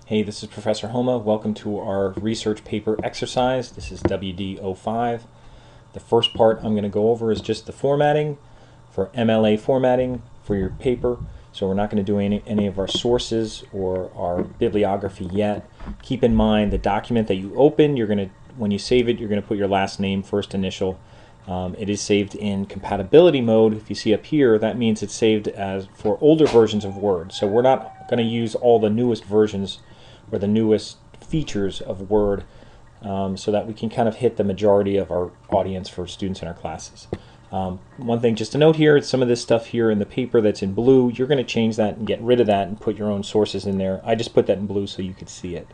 Hey, this is Professor Homa. Welcome to our research paper exercise. This is WD05. The first part I'm going to go over is just the formatting for MLA formatting for your paper. So we're not going to do any of our sources or our bibliography yet. Keep in mind the document that you open, when you save it, you're going to put your last name, first initial. It is saved in compatibility mode. If you see up here, that means it's saved as for older versions of Word. So we're not going to use all the newest versions or the newest features of Word, so that we can kind of hit the majority of our audience for students in our classes. One thing just to note here, some of this stuff here in the paper that's in blue, you're going to change that and get rid of that and put your own sources in there. I just put that in blue so you could see it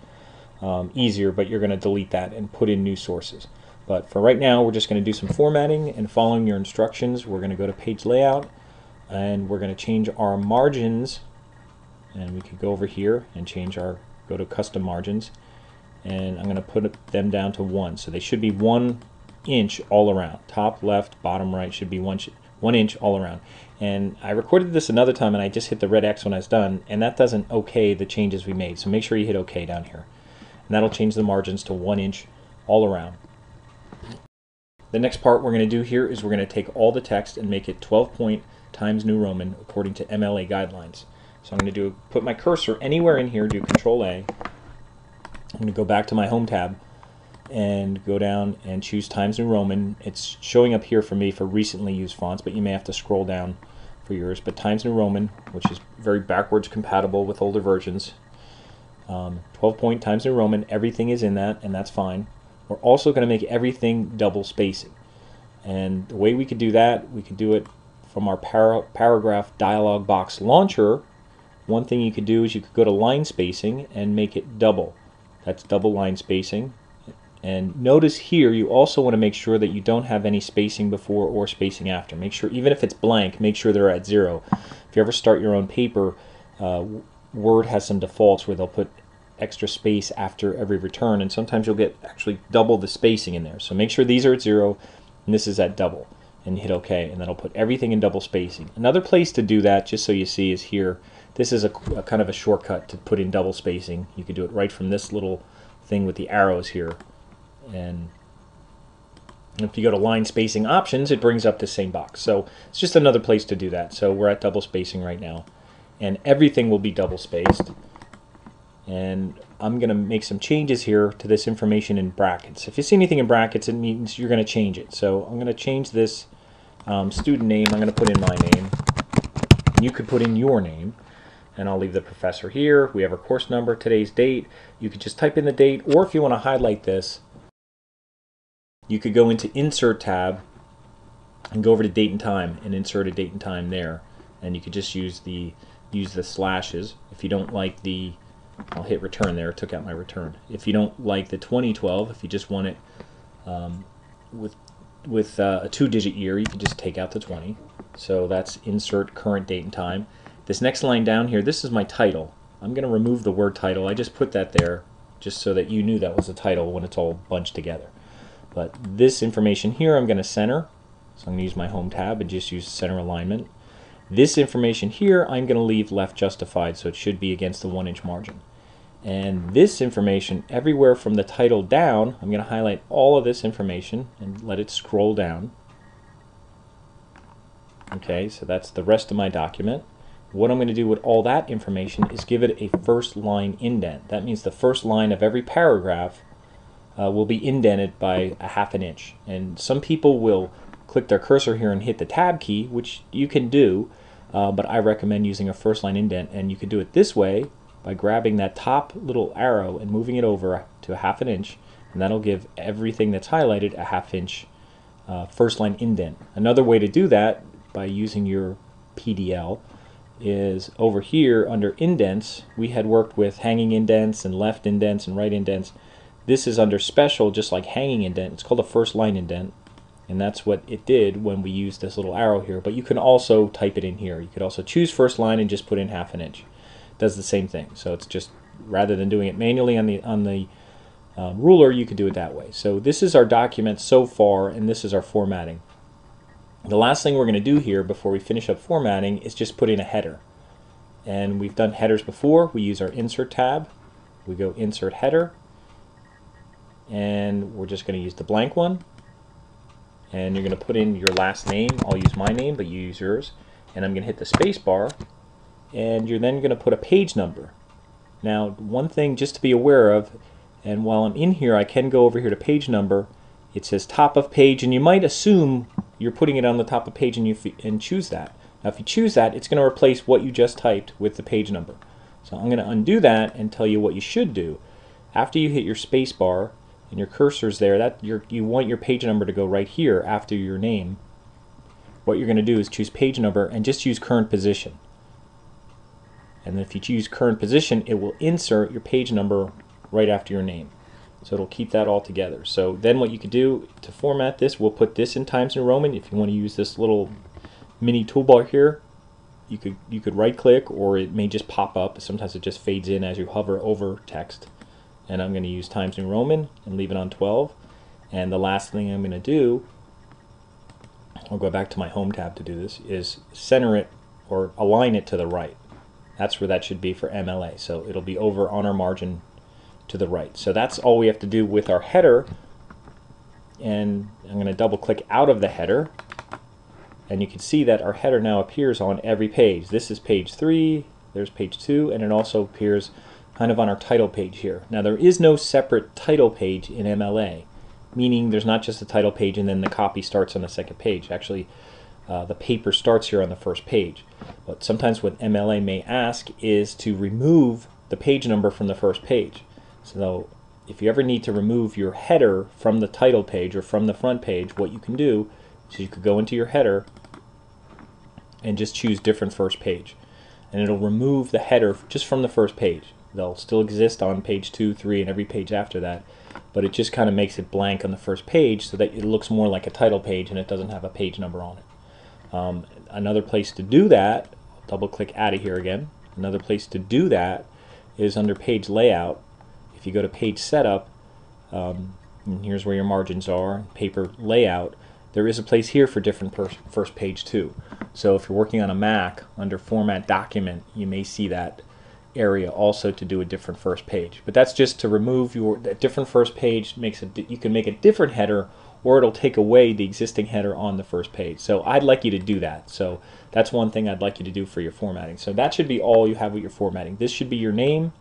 easier, but you're going to delete that and put in new sources. But for right now, we're just going to do some formatting, and following your instructions, we're going to go to page layout, and we're going to change our margins, and we could go over here and go to custom margins, and I'm going to put them down to 1. So they should be 1 inch all around. Top, left, bottom, right should be 1 inch all around. And I recorded this another time, and I just hit the red X when I was done, and that doesn't okay the changes we made. So make sure you hit OK down here. And that'll change the margins to 1 inch all around. The next part we're going to do here is we're going to take all the text and make it 12 point Times New Roman according to MLA guidelines. So I'm going to put my cursor anywhere in here, do Control A. I'm going to go back to my Home tab and go down and choose Times New Roman. It's showing up here for me for recently used fonts, but you may have to scroll down for yours. But Times New Roman, which is very backwards compatible with older versions. 12 point Times New Roman, everything is in that, and that's fine. We're also going to make everything double spacing. And the way we could do that, we could do it from our paragraph dialog box launcher. One thing you could do is you could go to line spacing and make it double. That's double line spacing. And notice here you also want to make sure that you don't have any spacing before or spacing after. Make sure, even if it's blank, make sure they're at 0. If you ever start your own paper, Word has some defaults where they'll put extra space after every return, and sometimes you'll get actually double the spacing in there. So make sure these are at 0 and this is at double, and hit OK, and that'll put everything in double spacing. Another place to do that, just so you see, is here. This is a kind of a shortcut to put in double spacing. You could do it right from this little thing with the arrows here, and if you go to line spacing options, it brings up the same box. So it's just another place to do that. So we're at double spacing right now, and everything will be double spaced. And I'm going to make some changes here to this information in brackets. If you see anything in brackets, it means you're going to change it. So I'm going to change this student name. I'm going to put in my name. You could put in your name, and I'll leave the professor here. We have our course number, today's date. You could just type in the date, or if you want to highlight this, you could go into Insert tab and go over to Date and Time and insert a date and time there. And you could just use the slashes. If you don't like the, I'll hit return there. It took out my return. If you don't like the 2012, if you just want it with a 2-digit year, you can just take out the 20. So that's insert current date and time. This next line down here, this is my title. I'm going to remove the word title. I just put that there just so that you knew that was a title when it's all bunched together. But this information here I'm going to center. So I'm going to use my Home tab and just use center alignment. This information here I'm going to leave left justified, so it should be against the 1 inch margin. And this information, everywhere from the title down, I'm going to highlight all of this information and let it scroll down. Okay, so that's the rest of my document. What I'm going to do with all that information is give it a first line indent. That means the first line of every paragraph will be indented by a ½ inch. And some people will click their cursor here and hit the tab key, which you can do, but I recommend using a first line indent. And you can do it this way by grabbing that top little arrow and moving it over to a ½ inch, and that'll give everything that's highlighted a ½ inch first line indent. Another way to do that by using your PDL is over here under indents. We had worked with hanging indents and left indents and right indents. This is under special, just like hanging indent. It's called a first line indent, and that's what it did when we used this little arrow here. But you can also type it in here. You could also choose first line and just put in ½ inch. It does the same thing. So it's just, rather than doing it manually on the ruler, you could do it that way. So this is our document so far, and this is our formatting. The last thing we're going to do here before we finish up formatting is just put in a header. And we've done headers before. We use our Insert tab, We go insert header, and we're just going to use the blank one, and you're going to put in your last name. I'll use my name, but you use yours, and I'm going to hit the space bar, and you're then going to put a page number. Now, one thing just to be aware of, and while I'm in here I can go over here to page number. It says top of page, and you might assume you're putting it on the top of page and choose that. Now if you choose that, it's going to replace what you just typed with the page number. So I'm going to undo that and tell you what you should do. After you hit your space bar and your cursor's there, you want your page number to go right here after your name. What you're going to do is choose page number and just use current position. And then if you choose current position, it will insert your page number right after your name. So it'll keep that all together. So then what you could do to format this, we'll put this in Times New Roman. If you want to use this little mini toolbar here, you could right click, or it may just pop up. Sometimes it just fades in as you hover over text. And I'm going to use Times New Roman and leave it on 12. And the last thing I'm going to do, I'll go back to my home tab to do this, is center it or align it to the right. That's where that should be for MLA. So it'll be over on our margin to the right. So that's all we have to do with our header. And I'm going to double click out of the header, and you can see that our header now appears on every page. This is page 3, there's page 2, and it also appears kind of on our title page here. Now there is no separate title page in MLA, meaning there's not just a title page and then the copy starts on the second page. Actually, the paper starts here on the first page. But sometimes what MLA may ask is to remove the page number from the first page. So if you ever need to remove your header from the title page or from the front page, what you can do is you could go into your header and just choose different first page, and it'll remove the header just from the first page. They'll still exist on page 2, 3, and every page after that, but it just kind of makes it blank on the first page so that it looks more like a title page and it doesn't have a page number on it. Another place to do that, double click out of here again, another place to do that is under page layout. If you go to page setup, and here's where your margins are, paper layout, there is a place here for different first page too. So if you're working on a Mac, under format document, you may see that area also to do a different first page. But that's just to remove your different first page. You can make a different header, or it'll take away the existing header on the first page. So I'd like you to do that. So that's one thing I'd like you to do for your formatting. So that should be all you have with your formatting. This should be your name.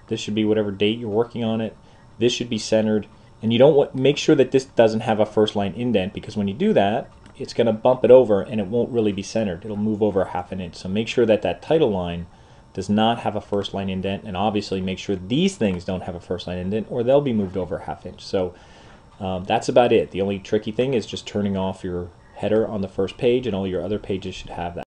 This should be whatever date you're working on it. This should be centered. And you don't make sure that this doesn't have a first line indent, because when you do that, it's going to bump it over and it won't really be centered. It'll move over a half an inch. So make sure that that title line does not have a first line indent, and obviously make sure these things don't have a first line indent, or they'll be moved over a half inch. So that's about it. The only tricky thing is just turning off your header on the first page, and all your other pages should have that.